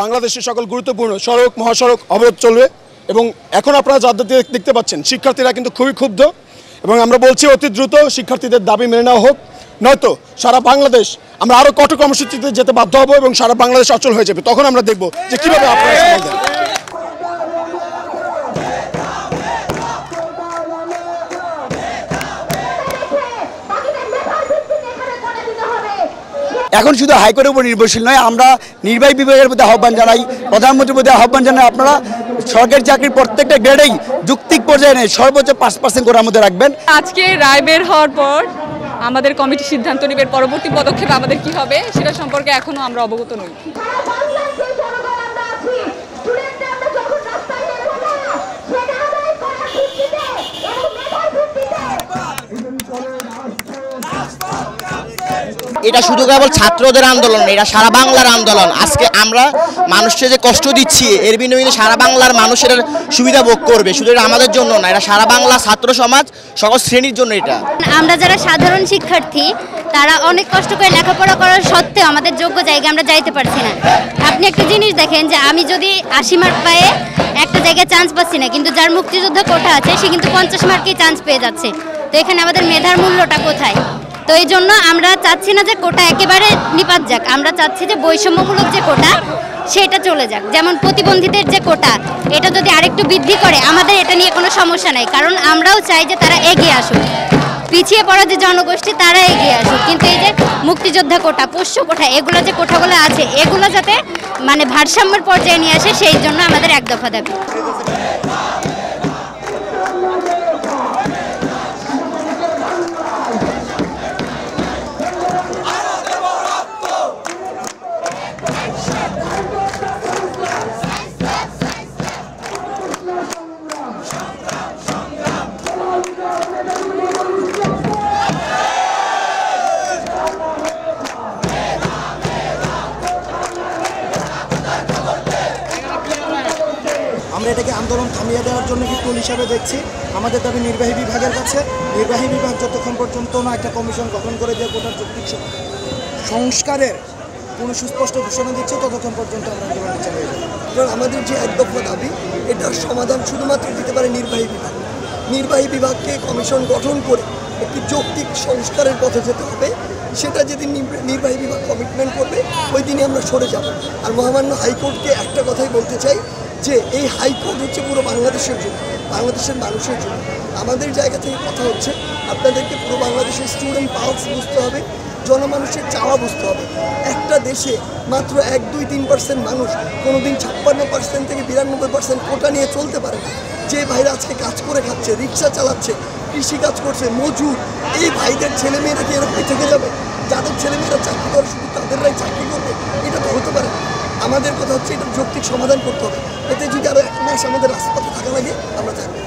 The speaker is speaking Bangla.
বাংলাদেশের সকল গুরুত্বপূর্ণ সড়ক মহাসড়ক অবরোধ চলবে এবং এখন আপনারা যা দেখতে পাচ্ছেন শিক্ষার্থীরা কিন্তু খুবই ক্ষুব্ধ এবং আমরা বলছি অতি দ্রুত শিক্ষার্থীদের দাবি মেনে নেওয়া হোক, নয়তো সারা বাংলাদেশ আমরা আরও কঠোর কর্মসূচিতে যেতে বাধ্য হব এবং সারা বাংলাদেশ অচল হয়ে যাবে। তখন আমরা দেখব যে কীভাবে আপনারা সামাল দেন। এখন শুধু হাইকোর্টের উপর নির্ভরশীল নয়, আমরা নির্বাহী বিভাগের প্রতি আহ্বান জানাই, প্রধানমন্ত্রীর প্রতি আহ্বান জানাই, আপনারা সরকারি চাকরির প্রত্যেকটা গ্রেডেই যৌক্তিক পর্যায়ে নেই সর্বোচ্চ 5% করার মধ্যে রাখবেন। আজকে রায় বের হওয়ার পর আমাদের কমিটি সিদ্ধান্ত নেবে পরবর্তী পদক্ষেপ আমাদের কি হবে সেটা সম্পর্কে এখনো আমরা অবগত নই। এটা শুধু কেবল ছাত্রদের আন্দোলন, এটা সারা বাংলার আন্দোলন। আজকে আমরা মানুষকে যে কষ্ট দিচ্ছি এর বিনিময়ে সারা বাংলার মানুষের সুবিধা ভোগ করবে, শুধু এটা আমাদের জন্য না, এটা সারা বাংলা ছাত্র সমাজ সকল শ্রেণীর জন্য। এটা আমরা যারা সাধারণ শিক্ষার্থী তারা অনেক কষ্ট করে লেখাপড়া করার সত্ত্বেও আমাদের যোগ্য জায়গায় আমরা যাইতে পারছি না। আপনি একটা জিনিস দেখেন যে আমি যদি 80 মার্ক পায়ে একটা জায়গায় চান্স পাচ্ছি না, কিন্তু যার মুক্তিযোদ্ধা কোটা আছে সে কিন্তু 50 মার্কেই চান্স পেয়ে যাচ্ছে। তো এখানে আমাদের মেধার মূল্যটা কোথায়? তো এই জন্য আমরা চাচ্ছি না যে কোটা একেবারে নিপাত যাক, আমরা চাচ্ছি যে বৈষম্যমূলক যে কোটা সেটা চলে যাক। যেমন প্রতিবন্ধীদের যে কোটা এটা যদি আরেকটু বৃদ্ধি করে আমাদের এটা নিয়ে কোনো সমস্যা নাই, কারণ আমরাও চাই যে তারা এগিয়ে আসুক, পিছিয়ে পড়া যে জনগোষ্ঠী তারা এগিয়ে আসুক। কিন্তু এই যে মুক্তিযোদ্ধা কোটা, পোষ্য কোটা, এগুলো যে কোটাগুলো আছে এগুলো যাতে মানে ভারসাম্যের পর্যায়ে নিয়ে আসে, সেই জন্য আমাদের এক দফা দাবি। আমরা এটাকে আন্দোলন থামিয়ে দেওয়ার জন্য কি টুল হিসাবে দেখছি। আমাদের দাবি নির্বাহী বিভাগের কাছে, নির্বাহী বিভাগ যতক্ষণ পর্যন্ত না একটা কমিশন গঠন করে দিয়ে কোটার যৌক্তিক সংস্কারের কোনো সুস্পষ্ট ঘোষণা দিচ্ছে ততক্ষণ পর্যন্ত আমরা আন্দোলন চালিয়ে যাব। কারণ আমাদের যে এক দফা দাবি এটার সমাধান শুধুমাত্র দিতে পারে নির্বাহী বিভাগ। নির্বাহী বিভাগকে কমিশন গঠন করে একটি যৌক্তিক সংস্কারের পথে যেতে হবে। সেটা যেদিন নির্বাহী বিভাগ কমিটমেন্ট করবে ওই দিনই আমরা সরে যাব। আর মহামান্য হাইকোর্টকে একটা কথাই বলতে চাই যে এই হাইকোর্ট হচ্ছে পুরো বাংলাদেশের জন্য, বাংলাদেশের মানুষের জন্য। আমাদের জায়গা থেকে কথা হচ্ছে আপনাদেরকে পুরো বাংলাদেশের স্টুডেন্ট পালস বুঝতে হবে, জনমানুষের চাওয়া বুঝতে হবে। একটা দেশে মাত্র 1-2-3% মানুষ কোনোদিন 56% থেকে 92% কোটা নিয়ে চলতে পারে না। যে ভাইরা আজকে কাজ করে খাচ্ছে, রিক্সা চালাচ্ছে, কৃষিকাজ করছে, মজুর, এই ভাইদের ছেলেমেয়েরা কি এরকম থেকে যাবে? যাদের ছেলেমেয়েরা চাকরি করে শুধু তাদেররাই চাকরি করবে? এটা তো হতে পারে না। আমাদের কথা হচ্ছে এটা যৌক্তিক সমাধান করতে হবে। এতে যদি আরও 1 মাস আমাদের রাজপথে থাকা লাগে আমরা থাকবো।